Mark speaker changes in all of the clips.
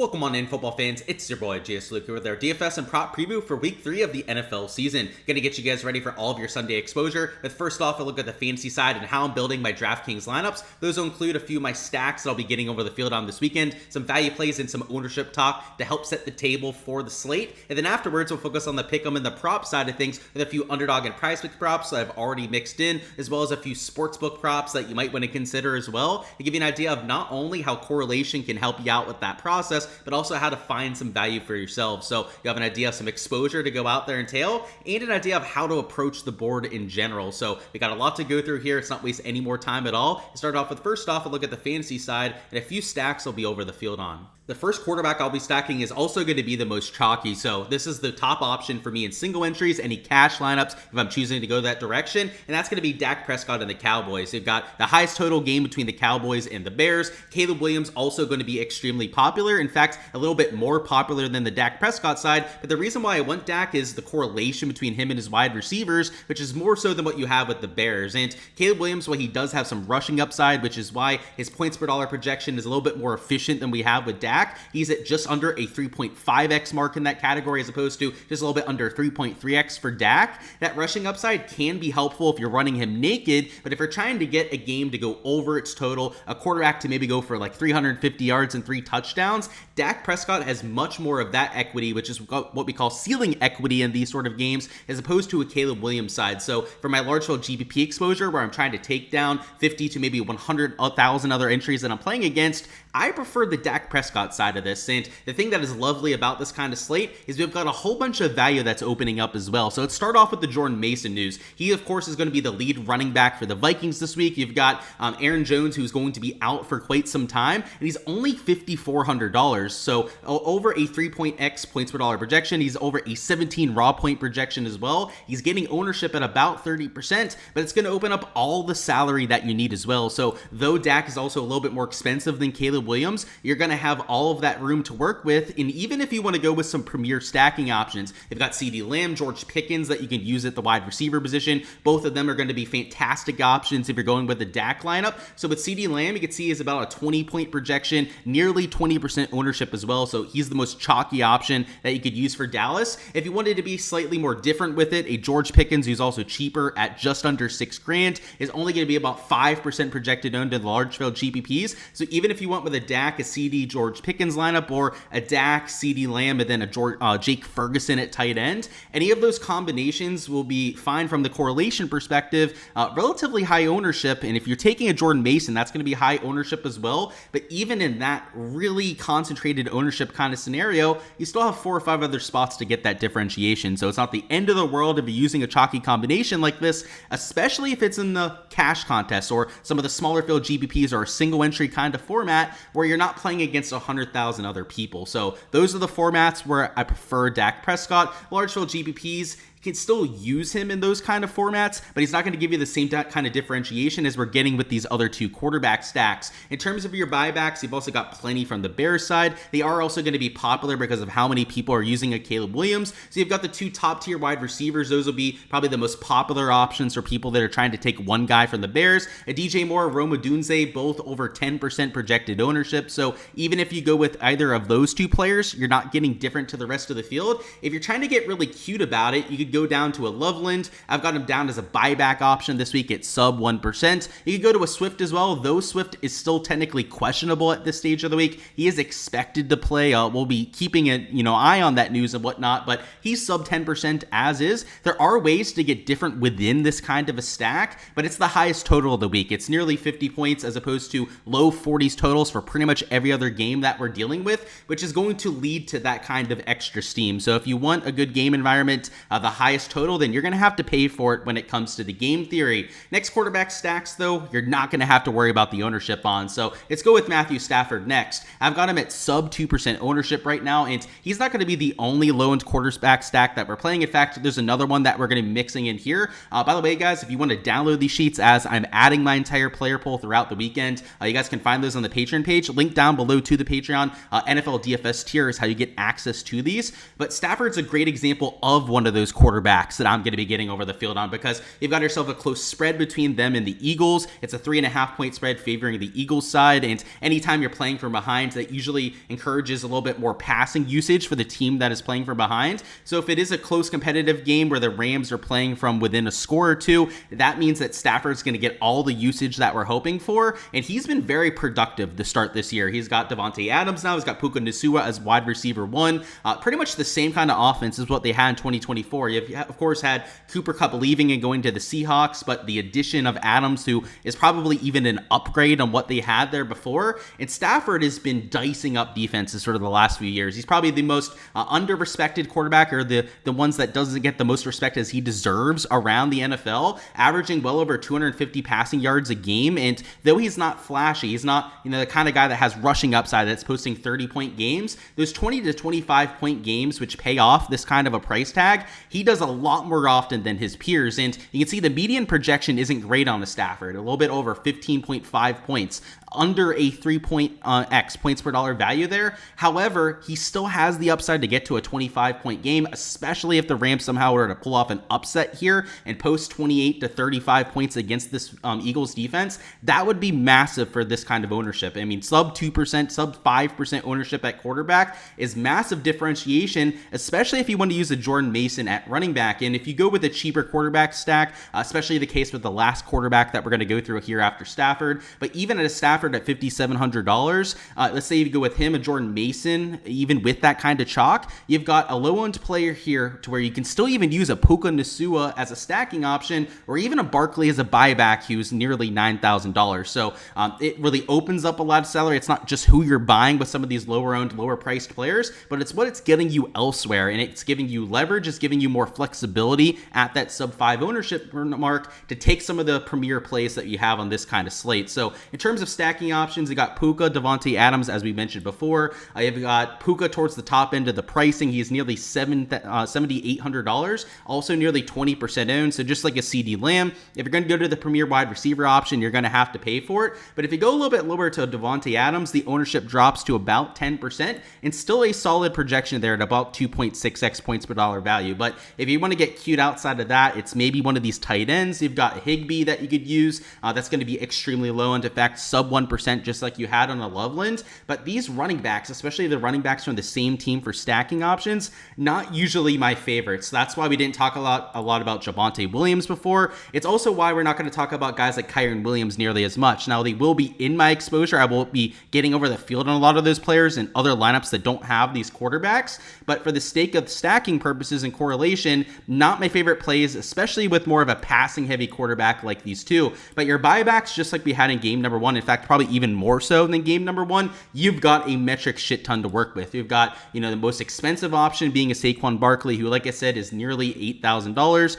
Speaker 1: Welcome on in, football fans. It's your boy, Gsluke, here with our DFS and prop preview for week 3 of the NFL season. Gonna get you guys ready for all of your Sunday exposure. But first off, a look at the fantasy side and how I'm building my Draftkings lineups. Those will include a few of my stacks that I'll be getting over the field on this weekend, some value plays and some ownership talk to help set the table for the slate. And then afterwards, we'll focus on the Pickem and the prop side of things with a few Underdog and Prize Picks props that I've already mixed in, as well as a few sportsbook props that you might want to consider as well, to give you an idea of not only how correlation can help you out with that process, but also how to find some value for yourself. So you have an idea of some exposure to go out there and tail, and an idea of how to approach the board in general. So we got a lot to go through here. It's not waste any more time at all. Start off with, first off, a look at the fantasy side and a few stacks I'll be over the field on. The first quarterback I'll be stacking is also going to be the most chalky, so this is the top option for me in single entries, any cash lineups if I'm choosing to go that direction, and that's going to be Dak Prescott and the Cowboys. You've got the highest total game between the Cowboys and the Bears. Caleb Williams also going to be extremely popular, in fact, a little bit more popular than the Dak Prescott side, but the reason why I want Dak is the correlation between him and his wide receivers, which is more so than what you have with the Bears. And Caleb Williams, while he does have some rushing upside, which is why his points per dollar projection is a little bit more efficient than we have with Dak, he's at just under a 3.5x mark in that category, as opposed to just a little bit under 3.3x for Dak. That rushing upside can be helpful if you're running him naked, but if you're trying to get a game to go over its total, a quarterback to maybe go for like 350 yards and 3 touchdowns, Dak Prescott has much more of that equity, which is what we call ceiling equity in these sort of games, as opposed to a Caleb Williams side. So for my large field GPP exposure, where I'm trying to take down 50 to maybe 100,000 other entries that I'm playing against, I prefer the Dak Prescott side of this. And the thing that is lovely about this kind of slate is we've got a whole bunch of value that's opening up as well. So let's start off with the Jordan Mason news. He, of course, is going to be the lead running back for the Vikings this week. You've got Aaron Jones, who's going to be out for quite some time, and he's only $5,400. So over a 3.x points per dollar projection. He's over a 17 raw point projection as well. He's getting ownership at about 30%, but it's going to open up all the salary that you need as well. So though Dak is also a little bit more expensive than Caleb Williams, you're going to have all of that room to work with. And even if you want to go with some premier stacking options, you've got CeeDee Lamb, George Pickens that you can use at the wide receiver position. Both of them are going to be fantastic options if you're going with the Dak lineup. So with CeeDee Lamb, you can see is about a 20-point projection, nearly 20% ownership as well. So he's the most chalky option that you could use for Dallas. If you wanted to be slightly more different with it, a George Pickens, who's also cheaper at just under $6,000, is only going to be about 5% projected owned in the large field GPPs. So even if you went with a Dak, a CD, George Pickens lineup, or a Dak, CeeDee Lamb, and then a Jake Ferguson at tight end, any of those combinations will be fine from the correlation perspective. Relatively high ownership, and if you're taking a Jordan Mason, that's going to be high ownership as well. But even in that really concentrated ownership kind of scenario, you still have 4 or 5 other spots to get that differentiation. So it's not the end of the world if you're using a chalky combination like this, especially if it's in the cash contest or some of the smaller field GPPs or a single entry kind of format where you're not playing against 100,000 other people. So those are the formats where I prefer Dak Prescott. Large field GPPs, can still use him in those kind of formats, but he's not going to give you the same kind of differentiation as we're getting with these other 2 quarterback stacks. In terms of your buybacks, you've also got plenty from the Bears side. They are also going to be popular because of how many people are using a Caleb Williams. So you've got the 2 top tier wide receivers. Those will be probably the most popular options for people that are trying to take one guy from the Bears. A DJ Moore, Rome Odunze, both over 10% projected ownership. So even if you go with either of those 2 players, you're not getting different to the rest of the field. If you're trying to get really cute about it, you could go down to a Loveland. I've got him down as a buyback option this week at sub 1%. You could go to a Swift as well, though Swift is still technically questionable at this stage of the week. He is expected to play. We'll be keeping an eye on that news and whatnot, but he's sub 10% as is. There are ways to get different within this kind of a stack, but it's the highest total of the week. It's nearly 50 points as opposed to low 40s totals for pretty much every other game that we're dealing with, which is going to lead to that kind of extra steam. So if you want a good game environment, the highest total, then you're going to have to pay for it when it comes to the game theory. Next quarterback stacks, though, you're not going to have to worry about the ownership on. So let's go with Matthew Stafford next. I've got him at sub 2% ownership right now, and he's not going to be the only low-end quarterback stack that we're playing. In fact, there's another one that we're going to be mixing in here. By the way, guys, if you want to download these sheets as I'm adding my entire player pool throughout the weekend, you guys can find those on the Patreon page. Link down below to the Patreon. NFL DFS tier is how you get access to these. But Stafford's a great example of one of those quarterbacks quarterbacks that I'm going to be getting over the field on, because you've got yourself a close spread between them and the Eagles. It's a 3.5 point spread favoring the Eagles side, and anytime you're playing from behind, that usually encourages a little bit more passing usage for the team that is playing from behind. So if it is a close competitive game where the Rams are playing from within a score or two, that means that Stafford's going to get all the usage that we're hoping for, and he's been very productive to start this year. He's got Davante Adams now, he's got Puka Nacua as wide receiver 1, pretty much the same kind of offense as what they had in 2024. You've of course had Cooper Kupp leaving and going to the Seahawks, but the addition of Adams, who is probably even an upgrade on what they had there before, and Stafford has been dicing up defenses sort of the last few years. He's probably the most under-respected quarterback, or the ones that doesn't get the most respect as he deserves around the NFL, averaging well over 250 passing yards a game. And though he's not flashy, he's not the kind of guy that has rushing upside that's posting 30-point games, those 20 to 25-point games which pay off this kind of a price tag, he does a lot more often than his peers. And you can see the median projection isn't great on a Stafford, a little bit over 15.5 points, under a 3x points per dollar value there. However, he still has the upside to get to a 25-point game, especially if the Rams somehow were to pull off an upset here and post 28 to 35 points against this Eagles defense. That would be massive for this kind of ownership. I mean, sub 2%, sub 5% ownership at quarterback is massive differentiation, especially if you want to use a Jordan Mason at running back. And if you go with a cheaper quarterback stack, especially the case with the last quarterback that we're going to go through here after Stafford, but even at a Stafford at $5,700, let's say you go with him, a Jordan Mason, even with that kind of chalk, you've got a low-owned player here to where you can still even use a Puka Nacua as a stacking option, or even a Barkley as a buyback who's nearly $9,000. So it really opens up a lot of salary. It's not just who you're buying with some of these lower-owned, lower-priced players, but it's what it's getting you elsewhere, and it's giving you leverage, it's giving you more flexibility at that sub-5 ownership mark to take some of the premier plays that you have on this kind of slate. So in terms of stacking options, you got Puka, Davante Adams, as we mentioned before. You've got Puka towards the top end of the pricing. He's nearly $7,800, also nearly 20% owned. So just like a CD Lamb, if you're going to go to the premier wide receiver option, you're going to have to pay for it. But if you go a little bit lower to Davante Adams, the ownership drops to about 10%, and still a solid projection there at about 2.6x points per dollar value. But if you want to get cute outside of that, it's maybe one of these tight ends. You've got Higbee that you could use. That's going to be extremely low, and in fact, sub 1%, just like you had on a Loveland. But these running backs, especially the running backs from the same team for stacking options, not usually my favorites. That's why we didn't talk a lot about Javonte Williams before. It's also why we're not going to talk about guys like Kyren Williams nearly as much. Now, they will be in my exposure. I will be getting over the field on a lot of those players and other lineups that don't have these quarterbacks. But for the sake of stacking purposes and correlation, not my favorite plays, especially with more of a passing heavy quarterback like these two. But your buybacks, just like we had in game number 1, in fact, probably even more so than game number 1, you've got a metric shit ton to work with. You've got, the most expensive option being a Saquon Barkley, who, like I said, is nearly $8,000.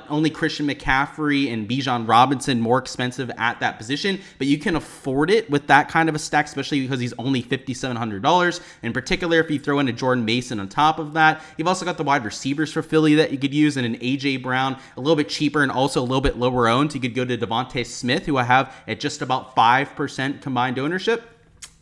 Speaker 1: Only Christian McCaffrey and Bijan Robinson more expensive at that position, but you can afford it with that kind of a stack, especially because he's only $5,700. In particular, if you throw in a Jordan Mason on top of that, you've also got the wide receivers for Philly that you could use, and an AJ Brown, a little bit cheaper and also a little bit lower owned. You could go to Devontae Smith, who I have at just about 5% combined ownership.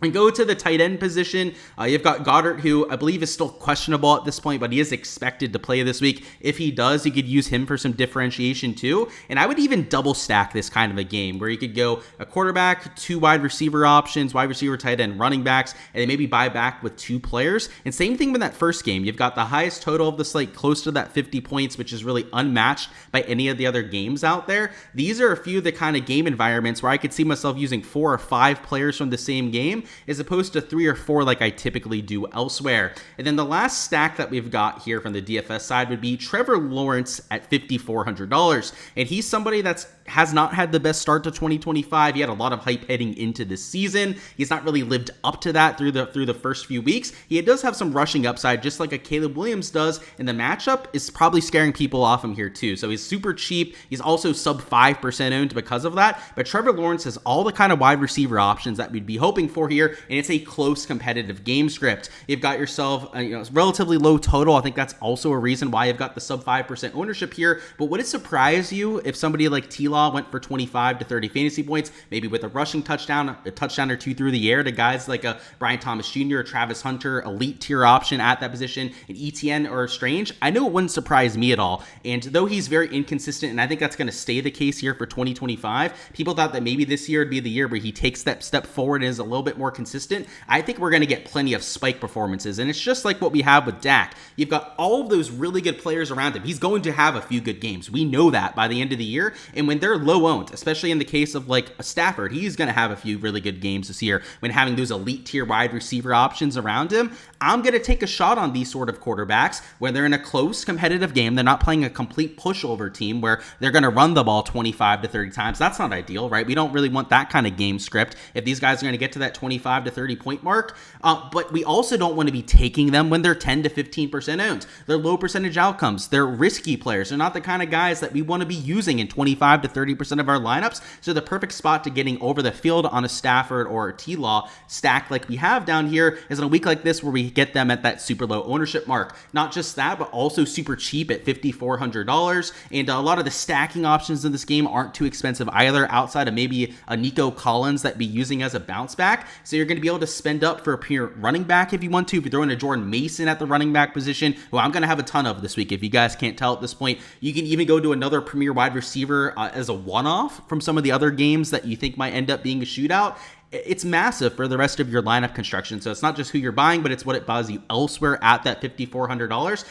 Speaker 1: And go to the tight end position. You've got Goddard, who I believe is still questionable at this point, but he is expected to play this week. If he does, you could use him for some differentiation too. And I would even double stack this kind of a game where you could go a quarterback, 2 wide receiver options, wide receiver, tight end, running backs, and then maybe buy back with 2 players. And same thing with that first game. You've got the highest total of the slate, close to that 50 points, which is really unmatched by any of the other games out there. These are a few of the kind of game environments where I could see myself using 4 or 5 players from the same game, as opposed to 3 or 4 like I typically do elsewhere. And then the last stack that we've got here from the DFS side would be Trevor Lawrence at $5,400. And he's somebody that's has not had the best start to 2025. He had a lot of hype heading into this season. He's not really lived up to that through the first few weeks. He does have some rushing upside, just like a Caleb Williams does, and the matchup is probably scaring people off him here too. So he's super cheap. He's also sub 5% owned because of that. But Trevor Lawrence has all the kind of wide receiver options that we'd be hoping for here. here, and it's a close competitive game script. You've got yourself relatively low total. I think that's also a reason why you've got the sub 5% ownership here. But would it surprise you if somebody like T-Law went for 25 to 30 fantasy points, maybe with a rushing touchdown, a touchdown or two through the air to guys like a Brian Thomas Jr., or Travis Hunter, elite tier option at that position, an ETN or Strange? I know it wouldn't surprise me at all. And though he's very inconsistent, and I think that's going to stay the case here for 2025, people thought that maybe this year would be the year where he takes that step forward and is a little bit more consistent. I think we're going to get plenty of spike performances, and it's just like what we have with Dak. You've got all of those really good players around him. He's going to have a few good games. We know that by the end of the year, and when they're low owned, especially in the case of like a Stafford, he's going to have a few really good games this year when having those elite tier wide receiver options around him. I'm going to take a shot on these sort of quarterbacks when they're in a close competitive game. They're not playing a complete pushover team where they're going to run the ball 25 to 30 times. That's not ideal, right? We don't really want that kind of game script if these guys are going to get to that 25 to 30 point mark. But we also don't want to be taking them when they're 10 to 15% owned. They're low percentage outcomes. They're risky players. They're not the kind of guys that we want to be using in 25 to 30% of our lineups. So the perfect spot to getting over the field on a Stafford or a T-Law stack like we have down here is in a week like this where we get them at that super low ownership mark. Not just that, but also super cheap at $5,400. And a lot of the stacking options in this game aren't too expensive either, outside of maybe a Nico Collins that be using as a bounce back. So you're going to be able to spend up for a pure running back if you want to. If you throw in a Jordan Mason at the running back position, who I'm going to have a ton of this week, if you guys can't tell at this point, you can even go to another premier wide receiver as a one-off from some of the other games that you think might end up being a shootout. It's massive for the rest of your lineup construction. So it's not just who you're buying, but it's what it buys you elsewhere at that $5,400.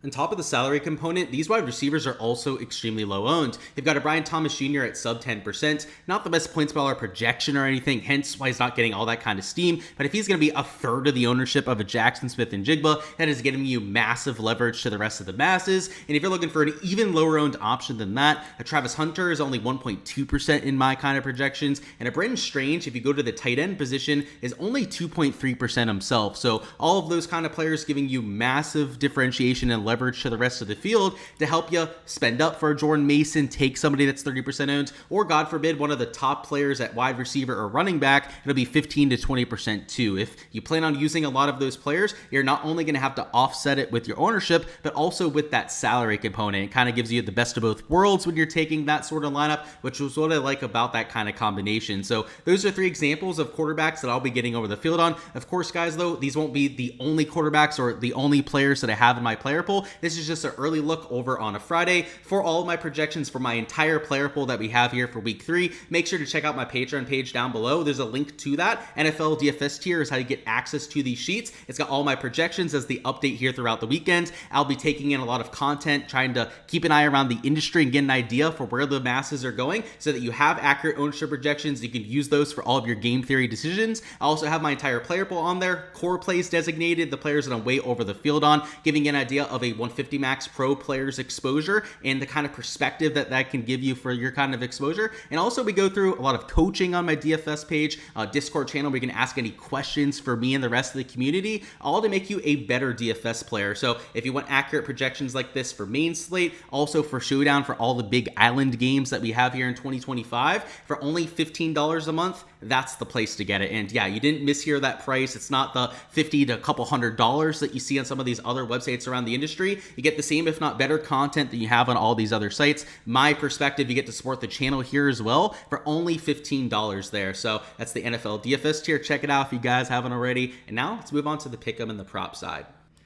Speaker 1: On top of the salary component, these wide receivers are also extremely low owned. You've got a Brian Thomas Jr. at sub 10%, not the best points per dollar projection or anything, hence why he's not getting all that kind of steam. But if he's going to be a third of the ownership of a Jackson Smith and Jigba, that is getting you massive leverage to the rest of the masses. And if you're looking for an even lower owned option than that, a Travis Hunter is only 1.2% in my kind of projections, and a Brendan Strange, if you go to the tight end position, is only 2.3% himself. So all of those kind of players giving you massive differentiation and leverage to the rest of the field to help you spend up for a Jordan Mason, take somebody that's 30% owned, or God forbid, one of the top players at wide receiver or running back, it'll be 15 to 20% too. If you plan on using a lot of those players, you're not only going to have to offset it with your ownership, but also with that salary component. It kind of gives you the best of both worlds when you're taking that sort of lineup, which is what I like about that kind of combination. So those are three examples of quarterbacks that I'll be getting over the field on. Of course, guys, though, these won't be the only quarterbacks or the only players that I have in my player pool. This is just an early look over on a Friday for all of my projections for my entire player pool that we have here for week 3. Make sure to check out my Patreon page down below. There's a link to that. NFL DFS tier is how you get access to these sheets. It's got all my projections as the update here throughout the weekend. I'll be taking in a lot of content, trying to keep an eye around the industry and get an idea for where the masses are going so that you have accurate ownership projections. You can use those for all of your game theory decisions. I also have my entire player pool on there, core plays designated, the players that I'm way over the field on, giving you an idea of a 150 max pro players exposure and the kind of perspective that that can give you for your kind of exposure. And also we go through a lot of coaching on my DFS page, Discord channel where you can ask any questions for me and the rest of the community, all to make you a better DFS player. So if you want accurate projections like this for main slate, also for showdown for all the big island games that we have here in 2025 for only $15 a month, that's the place to get it. And yeah, you didn't mishear that price. It's not the $50 to a couple $100s that you see on some of these other websites around the industry. You get the same, if not better, content than you have on all these other sites. My perspective, you get to support the channel here as well for only $15 there. So that's the NFL DFS tier. Check it out if you guys haven't already. And now let's move on to the Pickem and the prop side.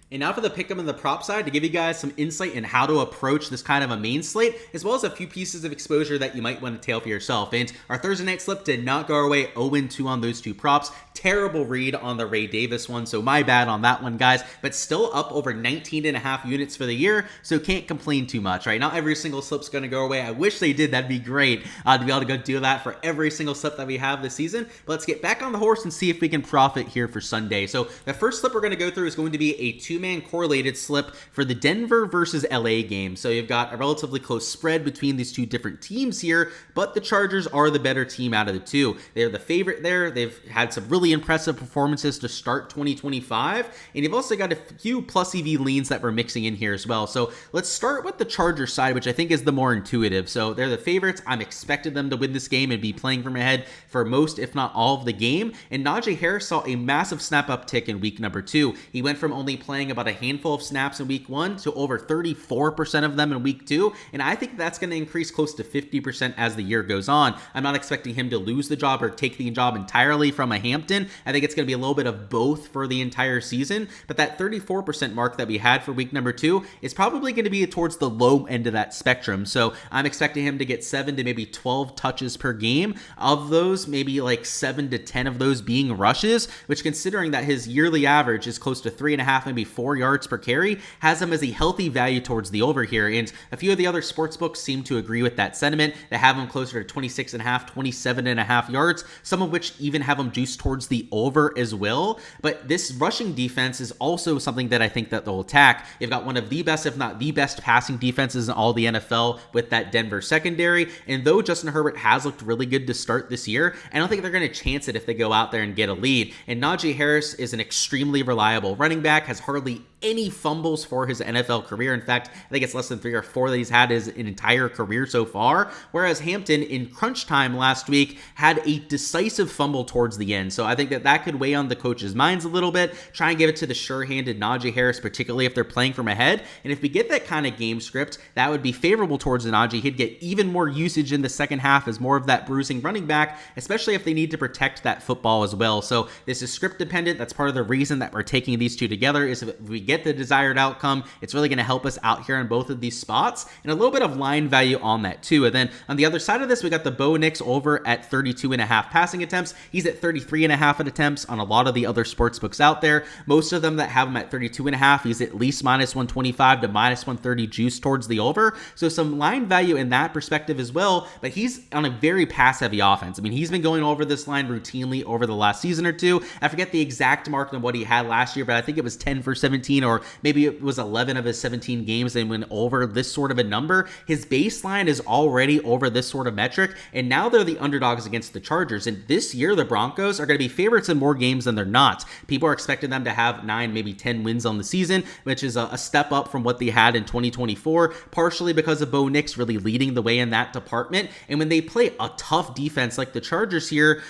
Speaker 1: And now for the Pickem and the prop side to give you guys some insight in how to approach this kind of a main slate, as well as a few pieces of exposure that you might want to tail for yourself. And our Thursday night slip did not go our way, 0-2 on those two props. Terrible read on the Ray Davis one, so my bad on that one, guys. But still up over 19.5 units for the year, so can't complain too much, right? Not every single slip's going to go away. I wish they did. That'd be great to be able to go do that for every single slip that we have this season. But let's get back on the horse and see if we can profit here for Sunday. So the first slip we're going to go through is going to be a 2 two-man correlated slip for the Denver versus LA game. So you've got a relatively close spread between these two different teams here, but the Chargers are the better team out of the two. They're the favorite there. They've had some really impressive performances to start 2025, and you've also got a few plus EV leans that we're mixing in here as well. So let's start with the Chargers side, which I think is the more intuitive. So they're the favorites. I'm expecting them to win this game and be playing from ahead for most, if not all, of the game. And Najee Harris saw a massive snap uptick in week number 2. He went from only playing about a handful of snaps in week 1 to over 34% of them in week 2. And I think that's going to increase close to 50% as the year goes on. I'm not expecting him to lose the job or take the job entirely from a Hampton. I think it's going to be a little bit of both for the entire season. But that 34% mark that we had for week number 2 is probably going to be towards the low end of that spectrum. So I'm expecting him to get 7 to maybe 12 touches per game. Of those, maybe like 7 to 10 of those being rushes, which, considering that his yearly average is close to 3.5, maybe 4 yards per carry, has him as a healthy value towards the over here. And a few of the other sports books seem to agree with that sentiment. They have him closer to 26.5, 27.5 yards, some of which even have him juiced towards the over as well. But this rushing defense is also something that I think that they'll attack. You've got one of the best, if not the best, passing defenses in all the NFL with that Denver secondary. And though Justin Herbert has looked really good to start this year, I don't think they're going to chance it if they go out there and get a lead. And Najee Harris is an extremely reliable running back, has hardly any fumbles for his NFL career. In fact, I think it's less than 3 or 4 that he's had his entire career so far. Whereas Hampton, in crunch time last week, had a decisive fumble towards the end. So I think that that could weigh on the coach's minds a little bit. Try and give it to the sure-handed Najee Harris, particularly if they're playing from ahead. And if we get that kind of game script, that would be favorable towards the Najee. He'd get even more usage in the second half as more of that bruising running back, especially if they need to protect that football as well. So this is script dependent. That's part of the reason that we're taking these two together, is if we get the desired outcome, it's really going to help us out here on both of these spots, and a little bit of line value on that too. And then on the other side of this, we got the Bo Nix over at 32.5 passing attempts. He's at 33.5 attempts on a lot of the other sports books out there. Most of them that have him at 32.5, he's at least minus 125 to minus 130 juice towards the over. So some line value in that perspective as well, but he's on a very pass heavy offense. I mean, he's been going over this line routinely over the last season or two. I forget the exact mark than what he had last year, but I think it was 10 for 17, or maybe it was 11 of his 17 games and went over this sort of a number. His baseline is already over this sort of metric, and now they're the underdogs against the Chargers. And this year, the Broncos are going to be favorites in more games than they're not. People are expecting them to have 9, maybe 10 wins on the season, which is a step up from what they had in 2024, partially because of Bo Nix really leading the way in that department. And when they play a tough defense like the Chargers here,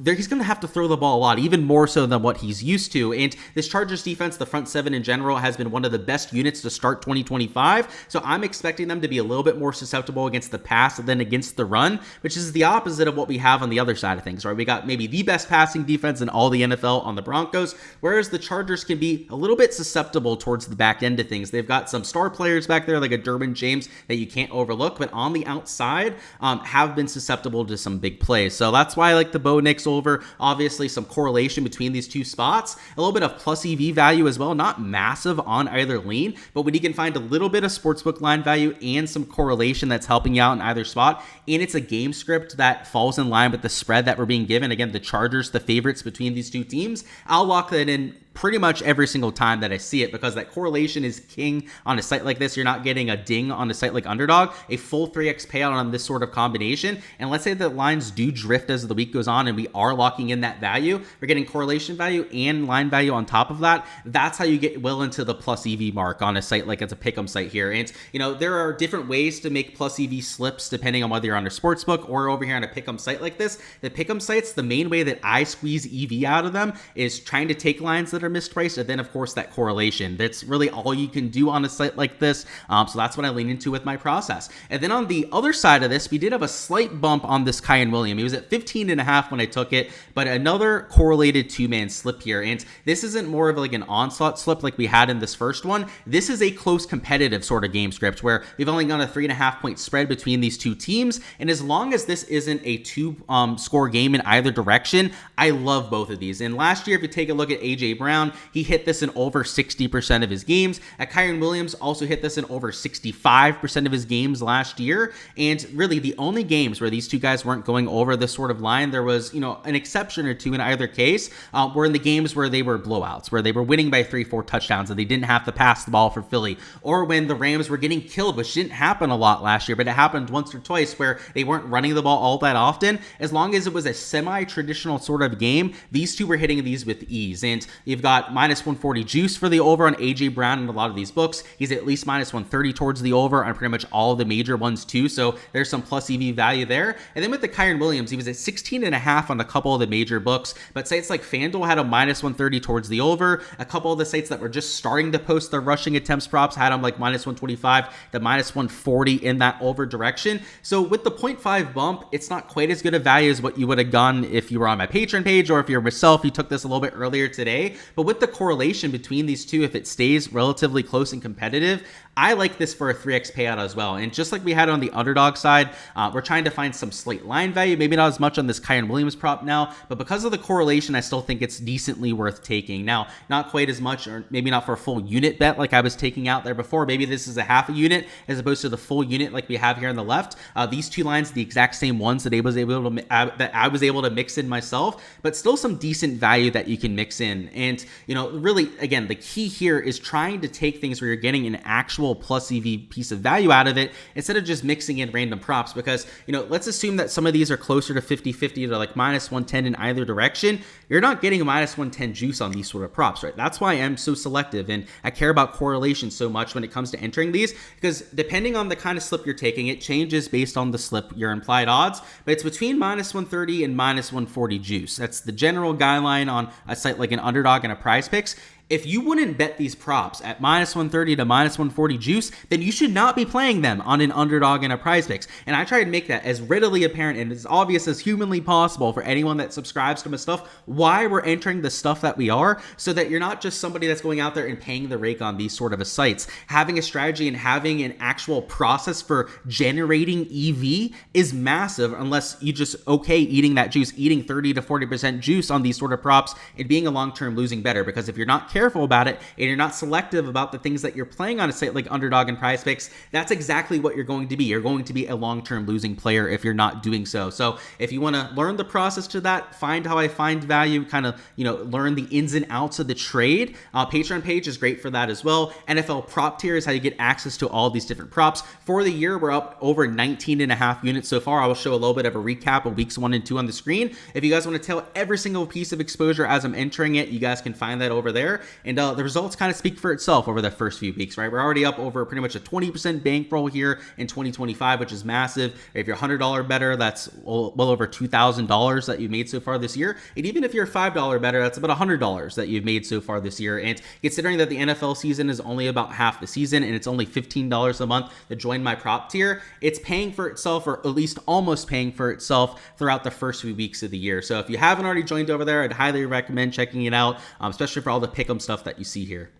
Speaker 1: he's going to have to throw the ball a lot, even more so than what he's used to. And this Chargers defense, the front seven in general, has been one of the best units to start 2025. So I'm expecting them to be a little bit more susceptible against the pass than against the run, which is the opposite of what we have on the other side of things, right? We got maybe the best passing defense in all the NFL on the Broncos, whereas the Chargers can be a little bit susceptible towards the back end of things. They've got some star players back there like a Derwin James that you can't overlook, but on the outside have been susceptible to some big plays. So that's why I like the Bo Nix over. Obviously some correlation between these two spots, a little bit of plus EV value as well, not massive on either lean, but when you can find a little bit of sportsbook line value and some correlation that's helping you out in either spot, and it's a game script that falls in line with the spread that we're being given, again, the Chargers, the favorites between these two teams, I'll lock that in pretty much every single time that I see it, because that correlation is king on a site like this. You're not getting a ding on a site like Underdog, a full 3x payout on this sort of combination. And let's say that lines do drift as the week goes on and we are locking in that value, we're getting correlation value and line value on top of that. That's how you get well into the plus EV mark on a site like it's a Pickem site here. And there are different ways to make plus EV slips depending on whether you're on a sports book or over here on a Pickem site like this. The Pickem sites, the main way that I squeeze EV out of them is trying to take lines that are mispriced, and then of course that correlation. That's really all you can do on a site like this. So that's what I lean into with my process. And then on the other side of this, we did have a slight bump on this Kyan Williams. He was at 15.5 when I took it, but another correlated two-man slip here. And this isn't more of like an onslaught slip like we had in this first one. This is a close competitive sort of game script where we've only got a 3.5 point spread between these two teams. And as long as this isn't a two score game in either direction, I love both of these. And last year, if you take a look at AJ Brown, Brown, he hit this in over 60% of his games. Kyren Williams also hit this in over 65% of his games last year. And really the only games where these two guys weren't going over this sort of line, there was, an exception or two in either case, were in the games where they were blowouts, where they were winning by 3-4 touchdowns and they didn't have to pass the ball for Philly, or when the Rams were getting killed, which didn't happen a lot last year, but it happened once or twice where they weren't running the ball all that often. As long as it was a semi-traditional sort of game, these two were hitting these with ease. And you've got minus 140 juice for the over on AJ Brown in a lot of these books. He's at least minus 130 towards the over on pretty much all the major ones too, so there's some plus EV value there. And then with the Kyren Williams, he was at 16.5 on a couple of the major books, but sites like FanDuel had a minus 130 towards the over. A couple of the sites that were just starting to post their rushing attempts props had him like minus 125 to minus 140 in that over direction. So with the 0.5 bump, it's not quite as good a value as what you would have gone if you were on my Patreon page, or if you're myself, you took this a little bit earlier today. But with the correlation between these two, if it stays relatively close and competitive, I like this for a 3x payout as well. And just like we had on the underdog side, we're trying to find some Slate line value, maybe not as much on this Kyren Williams prop now, but because of the correlation, I still think it's decently worth taking. Now, not quite as much, or maybe not for a full unit bet like I was taking out there before. Maybe this is a half a unit as opposed to the full unit like we have here on the left. These two lines, the exact same ones that I was able to mix in myself, but still some decent value that you can mix in. And, really, again, the key here is trying to take things where you're getting an actual plus EV piece of value out of it instead of just mixing in random props, because let's assume that some of these are closer to 50-50 to like minus 110 in either direction. You're not getting a minus 110 juice on these sort of props, right? That's why I'm so selective and I care about correlation so much when it comes to entering these, because depending on the kind of slip you're taking, it changes based on the slip, your implied odds, but it's between minus 130 and minus 140 juice. That's the general guideline on a site like an Underdog and a Prize Picks. If you wouldn't bet these props at minus 130 to minus 140 juice, then you should not be playing them on an Underdog and a Prize Picks. And I try to make that as readily apparent and as obvious as humanly possible for anyone that subscribes to my stuff, why we're entering the stuff that we are, so that you're not just somebody that's going out there and paying the rake on these sort of sites. Having a strategy and having an actual process for generating EV is massive, unless you just eating that juice, eating 30 to 40% juice on these sort of props and being a long-term losing bettor. Because if you're not careful about it and you're not selective about the things that you're playing on a site like Underdog and Prize Picks, that's exactly what you're going to be. You're going to be a long-term losing player if you're not doing so. So if you want to learn the process to that, find how I find value, kind of, learn the ins and outs of the trade, Patreon page is great for that as well. NFL prop tier is how you get access to all these different props. For the year, we're up over 19.5 units so far. I will show a little bit of a recap of weeks 1 and 2 on the screen. If you guys want to tell every single piece of exposure as I'm entering it, you guys can find that over there. And the results kind of speak for itself over the first few weeks, right? We're already up over pretty much a 20% bankroll here in 2025, which is massive. If you're $100 better, that's well over $2,000 that you've made so far this year. And even if you're $5 better, that's about $100 that you've made so far this year. And considering that the NFL season is only about half the season and it's only $15 a month to join my prop tier, it's paying for itself, or at least almost paying for itself throughout the first few weeks of the year. So if you haven't already joined over there, I'd highly recommend checking it out, especially for all the Pickem stuff that you see here.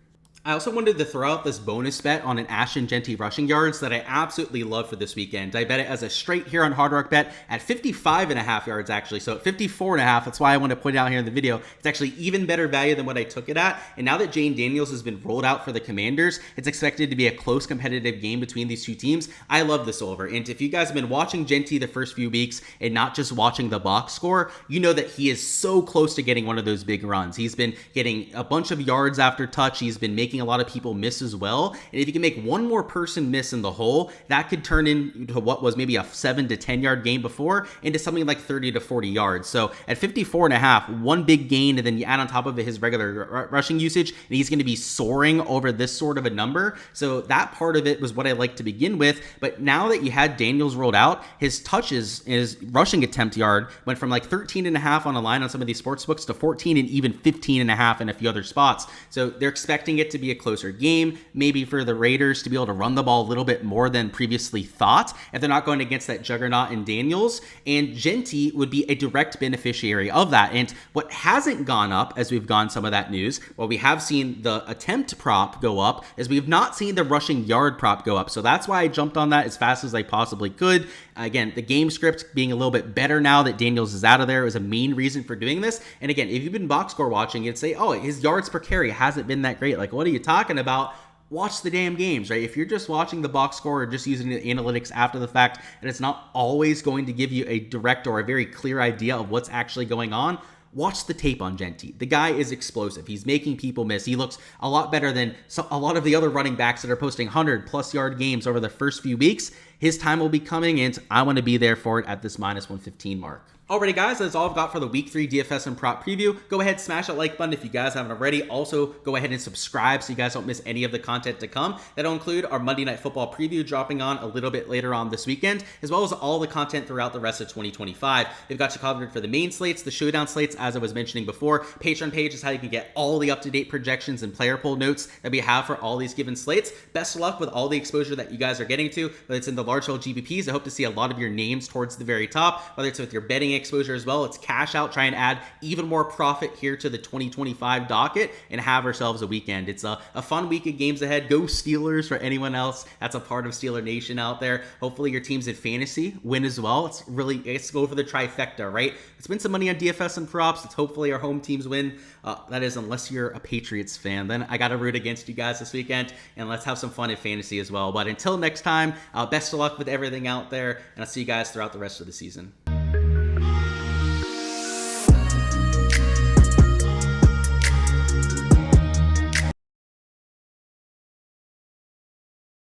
Speaker 1: I also wanted to throw out this bonus bet on an Ashton Jeanty rushing yards that I absolutely love for this weekend. I bet it as a straight here on Hard Rock Bet at 55.5 yards actually. So at 54.5, that's why I want to point out here in the video. It's actually even better value than what I took it at. And now that Jane Daniels has been rolled out for the Commanders, it's expected to be a close competitive game between these two teams. I love this over. And if you guys have been watching Jeanty the first few weeks and not just watching the box score, you know that he is so close to getting one of those big runs. He's been getting a bunch of yards after touch. He's been making a lot of people miss as well. And if you can make one more person miss in the hole, that could turn into what was maybe a 7 to 10 yard game before into something like 30 to 40 yards. So at 54.5, one big gain, and then you add on top of it his regular rushing usage, and he's going to be soaring over this sort of a number. So that part of it was what I like to begin with. But now that you had Daniels rolled out, his touches, his rushing attempt yard went from like 13.5 on a line on some of these sports books to 14 and even 15.5 in a few other spots. So they're expecting it to be a closer game, maybe for the Raiders to be able to run the ball a little bit more than previously thought if they're not going against that juggernaut in Daniels. And Jeanty would be a direct beneficiary of that. And what hasn't gone up as we've gone some of that news, well, we have seen the attempt prop go up, is we've not seen the rushing yard prop go up. So that's why I jumped on that as fast as I possibly could. Again, the game script being a little bit better now that Daniels is out of there is a main reason for doing this. And again, if you've been box score watching, you'd say, oh, his yards per carry hasn't been that great. Like, what are you talking about? Watch the damn games, right? If you're just watching the box score or just using the analytics after the fact, and it's not always going to give you a direct or a very clear idea of what's actually going on, watch the tape on Genty. The guy is explosive. He's making people miss. He looks a lot better than a lot of the other running backs that are posting 100-plus yard games over the first few weeks. His time will be coming, and I want to be there for it at this minus 115 mark. Alrighty, guys, that's all I've got for the Week 3 DFS and prop preview. Go ahead, smash that like button if you guys haven't already. Also, go ahead and subscribe so you guys don't miss any of the content to come. That'll include our Monday Night Football preview dropping on a little bit later on this weekend, as well as all the content throughout the rest of 2025. We've got you covered for the main slates, the showdown slates, as I was mentioning before. Patreon page is how you can get all the up-to-date projections and player poll notes that we have for all these given slates. Best of luck with all the exposure that you guys are getting to, whether it's in the large field GPPs. I hope to see a lot of your names towards the very top, whether it's with your betting exposure as well. It's cash out, try and add even more profit here to the 2025 docket and have ourselves a weekend. It's a fun week of games ahead. Go Steelers for anyone else that's a part of Steeler Nation out there. Hopefully your teams in fantasy win as well. Let's go for the trifecta, right? Let's win some money on DFS and props. Let's hopefully our home teams win. That is, unless you're a Patriots fan, then I got to root against you guys this weekend, and let's have some fun in fantasy as well. But until next time, best of luck with everything out there, and I'll see you guys throughout the rest of the season.